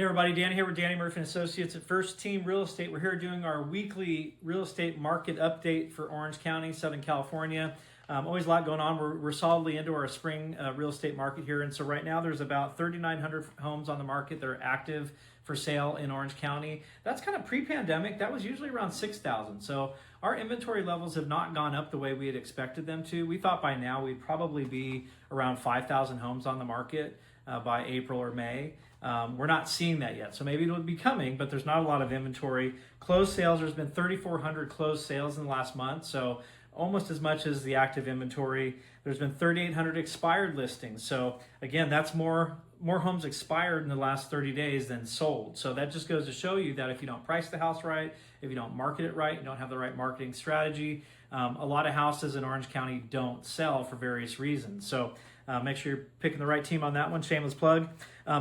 Hey everybody, Dan here with Danny Murphy and Associates at First Team Real Estate. We're here doing our weekly real estate market update for Orange County, Southern California. Always a lot going on. We're solidly into our spring real estate market here. And so right now there's about 3,900 homes on the market that are active for sale in Orange County. That's kind of pre-pandemic. That was usually around 6,000. So our inventory levels have not gone up the way we had expected them to. We thought by now we'd probably be around 5,000 homes on the market by April or May. We're not seeing that yet, so maybe it'll be coming, but there's not a lot of inventory. Closed sales, there's been 3,400 closed sales in the last month, so almost as much as the active inventory. There's been 3,800 expired listings, so again, that's more homes expired in the last 30 days than sold. So that just goes to show you that if you don't price the house right, if you don't market it right, you don't have the right marketing strategy, a lot of houses in Orange County don't sell for various reasons. So make sure you're picking the right team on that one. Shameless plug.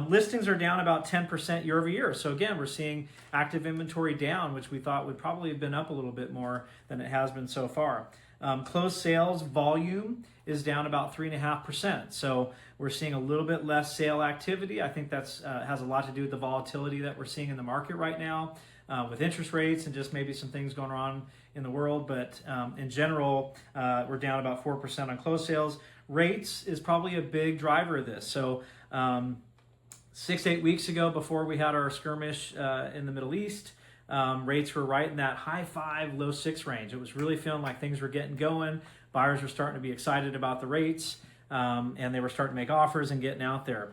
Listings are down about 10% year over year. So again, we're seeing active inventory down, which we thought would probably have been up a little bit more than it has been so far. Closed sales volume is down about 3.5%. So we're seeing a little bit less sale activity. I think that's has a lot to do with the volatility that we're seeing in the market right now with interest rates and just maybe some things going on in the world. But in general, we're down about 4% on closed sales. Rates is probably a big driver of this. So 6 to 8 weeks ago, before we had our skirmish in the Middle East, rates were right in that high 5, low 6 range. It was really feeling like things were getting going. Buyers were starting to be excited about the rates, and they were starting to make offers and getting out there.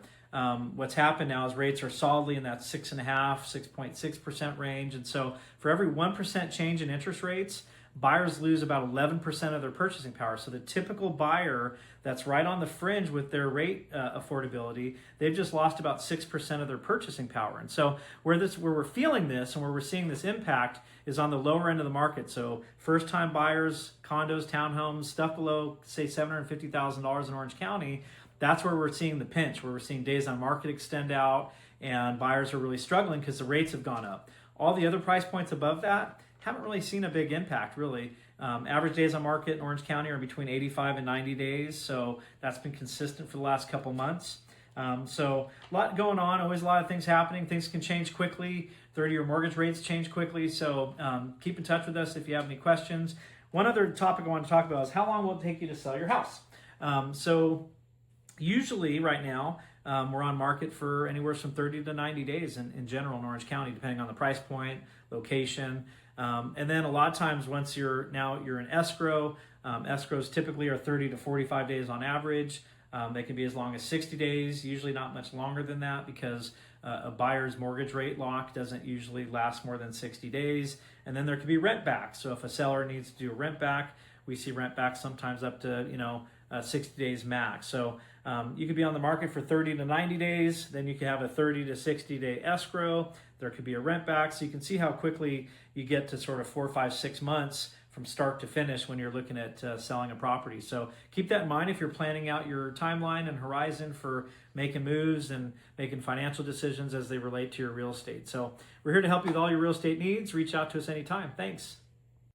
What's happened now is rates are solidly in that 6.5, 6.6% range. And so for every 1% change in interest rates, buyers lose about 11% of their purchasing power. So the typical buyer that's right on the fringe with their rate affordability, they've just lost about 6% of their purchasing power. And so where we're feeling this and where we're seeing this impact is on the lower end of the market. So first-time buyers, condos, townhomes, stuff below, say, $750,000 in Orange County, that's where we're seeing the pinch, where we're seeing days on market extend out and buyers are really struggling because the rates have gone up. All the other price points above that haven't really seen a big impact, really. Average days on market in Orange County are between 85 and 90 days, so that's been consistent for the last couple months. So a lot going on, always a lot of things happening. Things can change quickly. 30-year mortgage rates change quickly, so keep in touch with us if you have any questions. One other topic I want to talk about is how long will it take you to sell your house? So usually right now, we're on market for anywhere from 30 to 90 days in general in Orange County, depending on the price point, location. And then a lot of times once you're in escrow, escrows typically are 30 to 45 days on average. They can be as long as 60 days, usually not much longer than that because a buyer's mortgage rate lock doesn't usually last more than 60 days. And then there could be rent back. So if a seller needs to do a rent back, we see rent back sometimes up to 60 days max. So you could be on the market for 30 to 90 days, then you could have a 30 to 60 day escrow. There could be a rent back. So you can see how quickly you get to sort of 4, 5, 6 months from start to finish when you're looking at selling a property. So keep that in mind if you're planning out your timeline and horizon for making moves and making financial decisions as they relate to your real estate. So we're here to help you with all your real estate needs. Reach out to us anytime. Thanks.